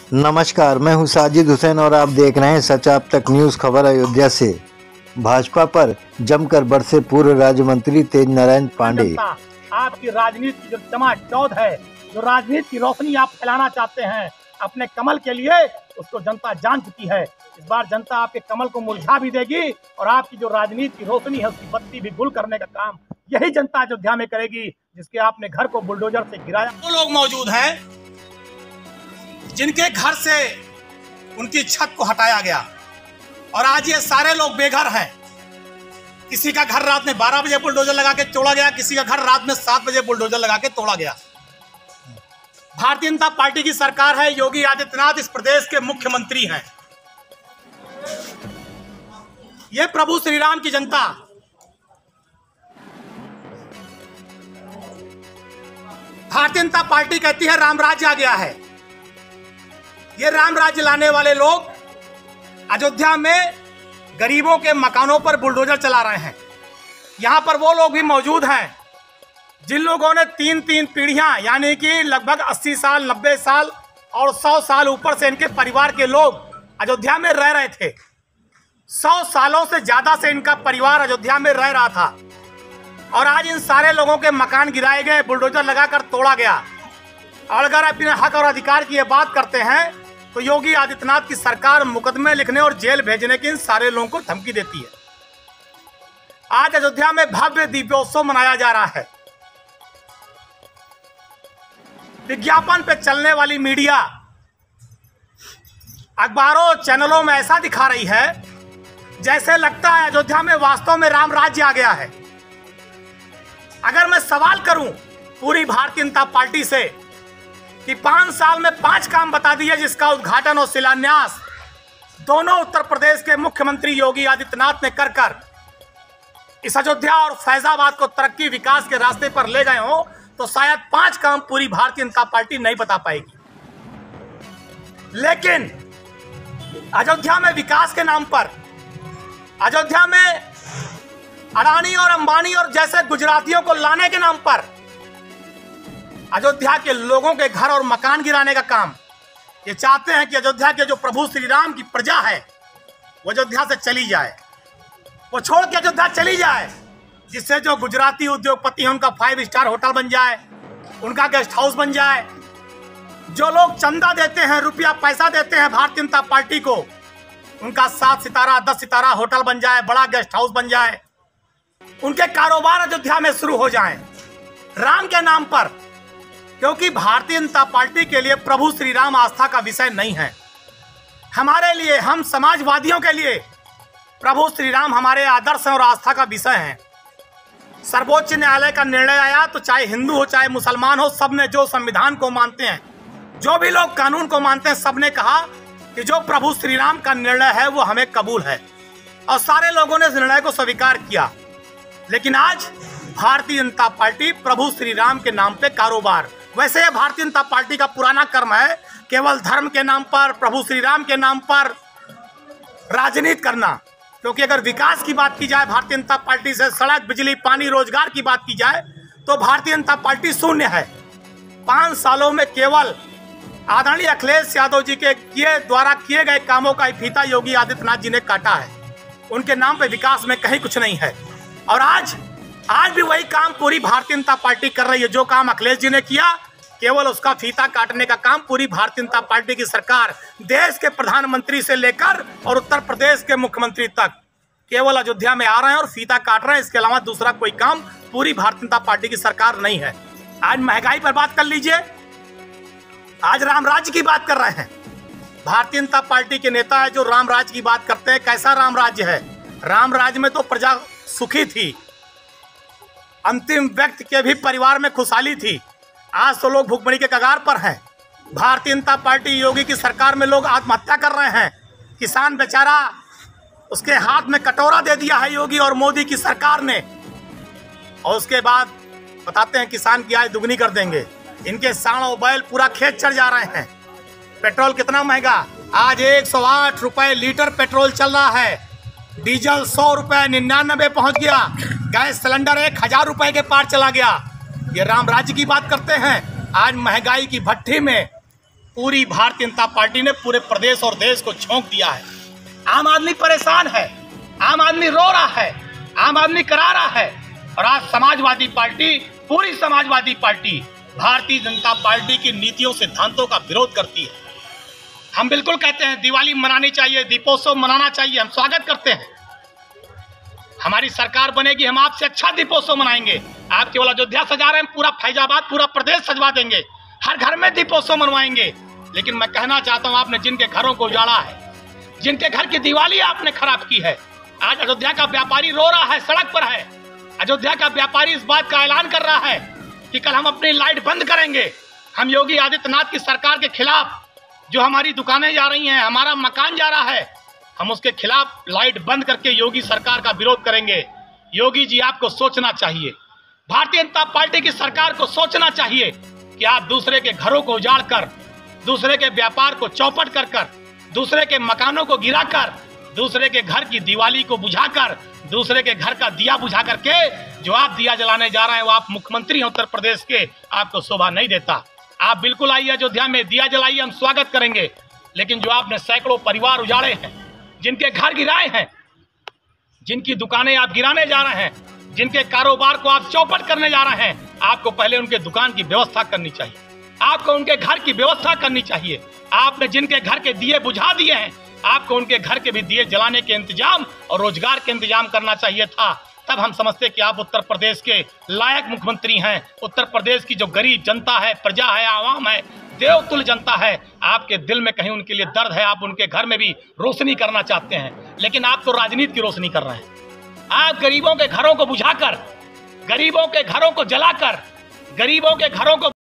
नमस्कार, मैं हूं साजिद हुसैन और आप देख रहे हैं सच आप तक न्यूज़। खबर अयोध्या से। भाजपा पर जमकर बरसे पूर्व राज्य मंत्री तेज नारायण पांडे। आपकी राजनीति की जो चमाचौध है, जो राजनीति की रोशनी आप फैलाना चाहते हैं अपने कमल के लिए, उसको जनता जान चुकी है। इस बार जनता आपके कमल को मुरझा भी देगी और आपकी जो राजनीति की रोशनी है उसकी बत्ती भी गुल करने का काम यही जनता अयोध्या में करेगी, जिसके आपने घर को बुलडोजर से गिराया। वो लोग मौजूद हैं जिनके घर से उनकी छत को हटाया गया और आज ये सारे लोग बेघर हैं। किसी का घर रात में 12 बजे बुलडोजर लगा के तोड़ा गया, किसी का घर रात में 7 बजे बुलडोजर लगा के तोड़ा गया। भारतीय जनता पार्टी की सरकार है, योगी आदित्यनाथ इस प्रदेश के मुख्यमंत्री हैं। ये प्रभु श्री राम की जनता भारतीय जनता पार्टी कहती है राम राज्य आ गया है। ये राम राज्य लाने वाले लोग अयोध्या में गरीबों के मकानों पर बुलडोजर चला रहे हैं। यहां पर वो लोग भी मौजूद हैं जिन लोगों ने 3 पीढ़ियां यानी कि लगभग 80 साल, 90 साल और 100 साल ऊपर से इनके परिवार के लोग अयोध्या में रह रहे थे। 100 सालों से ज्यादा से इनका परिवार अयोध्या में रह रहा था और आज इन सारे लोगों के मकान गिराए गए, बुलडोजर लगाकर तोड़ा गया। और अगर अपने हक और अधिकार की ये बात करते हैं तो योगी आदित्यनाथ की सरकार मुकदमे लिखने और जेल भेजने की इन सारे लोगों को धमकी देती है। आज अयोध्या में भव्य दीपोत्सव मनाया जा रहा है। विज्ञापन पे चलने वाली मीडिया अखबारों चैनलों में ऐसा दिखा रही है जैसे लगता है अयोध्या में वास्तव में राम राज्य आ गया है। अगर मैं सवाल करूं पूरी भारतीय जनता पार्टी से कि 5 साल में 5 काम बता दिए जिसका उद्घाटन और शिलान्यास दोनों उत्तर प्रदेश के मुख्यमंत्री योगी आदित्यनाथ ने कर इस अयोध्या और फैजाबाद को तरक्की विकास के रास्ते पर ले गए हो, तो शायद 5 काम पूरी भारतीय जनता पार्टी नहीं बता पाएगी। लेकिन अयोध्या में विकास के नाम पर, अयोध्या में अडानी और अंबानी और जैसे गुजरातियों को लाने के नाम पर अयोध्या के लोगों के घर और मकान गिराने का काम ये चाहते हैं कि अयोध्या के जो प्रभु श्री राम की प्रजा है वो अयोध्या से चली जाए, वो छोड़ के अयोध्या चली जाए, जिससे जो गुजराती उद्योगपति हैं उनका 5 स्टार होटल बन जाए, उनका गेस्ट हाउस बन जाए। जो लोग चंदा देते हैं, रुपया पैसा देते हैं भारतीय जनता पार्टी को, उनका 7 सितारा 10 सितारा होटल बन जाए, बड़ा गेस्ट हाउस बन जाए, उनके कारोबार अयोध्या में शुरू हो जाएं राम के नाम पर। क्योंकि भारतीय जनता पार्टी के लिए प्रभु श्री राम आस्था का विषय नहीं है। हमारे लिए, हम समाजवादियों के लिए प्रभु श्री राम हमारे आदर्श और आस्था का विषय है। सर्वोच्च न्यायालय का निर्णय आया तो चाहे हिंदू हो चाहे मुसलमान हो, सबने जो संविधान को मानते हैं, जो भी लोग कानून को मानते हैं, सबने कहा कि जो प्रभु श्री राम का निर्णय है वो हमें कबूल है और सारे लोगों ने इस निर्णय को स्वीकार किया। लेकिन आज भारतीय जनता पार्टी प्रभु श्री राम के नाम पे कारोबार, वैसे यह भारतीय जनता पार्टी का पुराना कर्म है केवल धर्म के नाम पर, प्रभु श्री राम के नाम पर राजनीति करना। क्योंकि अगर विकास की बात की जाए भारतीय जनता पार्टी से, सड़क, बिजली, पानी, रोजगार की बात की जाए तो भारतीय जनता पार्टी शून्य है। 5 सालों में केवल आदरणीय अखिलेश यादव जी के द्वारा किए गए कामों का फीता योगी आदित्यनाथ जी ने काटा है। उनके नाम पे विकास में कहीं कुछ नहीं है। और आज भी वही काम पूरी भारतीय जनता पार्टी कर रही है। जो काम अखिलेश जी ने किया, केवल उसका फीता काटने का काम पूरी भारतीय जनता पार्टी की सरकार, देश के प्रधानमंत्री से लेकर और उत्तर प्रदेश के मुख्यमंत्री तक केवल अयोध्या में आ रहे हैं और फीता काट रहे हैं। इसके अलावा दूसरा कोई काम पूरी भारतीय जनता पार्टी की सरकार नहीं है। आज महंगाई पर बात कर लीजिए, आज राम राज्य की बात कर रहे हैं। भारतीय जनता पार्टी के नेता है जो राम राज्य की बात करते हैं। कैसा राम राज्य है? राम राज्य में तो प्रजा सुखी थी, अंतिम व्यक्ति के भी परिवार में खुशहाली थी। आज तो लोग भूखमरी के कगार पर हैं। भारतीय जनता पार्टी योगी की सरकार में लोग आत्महत्या कर रहे हैं। किसान बेचारा, उसके हाथ में कटोरा दे दिया है योगी और मोदी की सरकार ने, और उसके बाद बताते हैं किसान की आय दुगनी कर देंगे। इनके सांड और बैल पूरा खेत चढ़ जा रहे हैं। पेट्रोल कितना महंगा, आज 108 रुपए लीटर पेट्रोल चल रहा है। डीजल 100 रुपए 99 पहुंच गया। गैस सिलेंडर 1000 रुपए के पार चला गया। ये राम राज्य की बात करते हैं। आज महंगाई की भट्ठी में पूरी भारतीय जनता पार्टी ने पूरे प्रदेश और देश को झोंक दिया है। आम आदमी परेशान है, आम आदमी रो रहा है, आम आदमी करा रहा है। और आज समाजवादी पार्टी, पूरी समाजवादी पार्टी भारतीय जनता पार्टी की नीतियों सिद्धांतों का विरोध करती है। हम बिल्कुल कहते हैं दिवाली मनानी चाहिए, दीपोत्सव मनाना चाहिए, हम स्वागत करते हैं। हमारी सरकार बनेगी, हम आपसे अच्छा दीपोत्सव मनाएंगे। आप केवल अयोध्या सजा रहे हैं, पूरा फैजाबाद, पूरा प्रदेश सजवा देंगे, हर घर में दीपोत्सव मनवाएंगे। लेकिन मैं कहना चाहता हूं, आपने जिनके घरों को उजाड़ा है, जिनके घर की दिवाली आपने खराब की है, आज अयोध्या का व्यापारी रो रहा है, सड़क पर है। अयोध्या का व्यापारी इस बात का ऐलान कर रहा है कि कल हम अपनी लाइट बंद करेंगे। हम योगी आदित्यनाथ की सरकार के खिलाफ, जो हमारी दुकानें जा रही हैं, हमारा मकान जा रहा है, हम उसके खिलाफ लाइट बंद करके योगी सरकार का विरोध करेंगे। योगी जी, आपको सोचना चाहिए, भारतीय जनता पार्टी की सरकार को सोचना चाहिए कि आप दूसरे के घरों को उजाड़ कर, दूसरे के व्यापार को चौपट कर कर, दूसरे के मकानों को गिराकर, दूसरे के घर की दिवाली को बुझाकर, दूसरे के घर का दिया बुझा करके जो आप दिया जलाने जा रहे हैं, वो आप मुख्यमंत्री हैं उत्तर प्रदेश के, आपको शोभा नहीं देता। आप बिल्कुल आइए अयोध्या में, दिया जलाइए, हम स्वागत करेंगे। लेकिन जो आपने सैकड़ों परिवार उजाड़े हैं, जिनके घर गिराए हैं, जिनकी दुकानें आप गिराने जा रहे हैं, जिनके कारोबार को आप चौपट करने जा रहे हैं, आपको पहले उनके दुकान की व्यवस्था करनी चाहिए, आपको उनके घर की व्यवस्था करनी चाहिए। आपने जिनके घर के दिए बुझा दिए हैं, आपको उनके घर के भी दिए जलाने के इंतजाम और रोजगार के इंतजाम करना चाहिए था। तब हम समझते कि आप उत्तर प्रदेश के लायक मुख्यमंत्री हैं। उत्तर प्रदेश की जो गरीब जनता है, प्रजा है, आवाम है, देवतुल्य जनता है, आपके दिल में कहीं उनके लिए दर्द है, आप उनके घर में भी रोशनी करना चाहते हैं। लेकिन आप तो राजनीति की रोशनी कर रहे हैं। आप गरीबों के घरों को बुझाकर, गरीबों के घरों को जलाकर, गरीबों के घरों को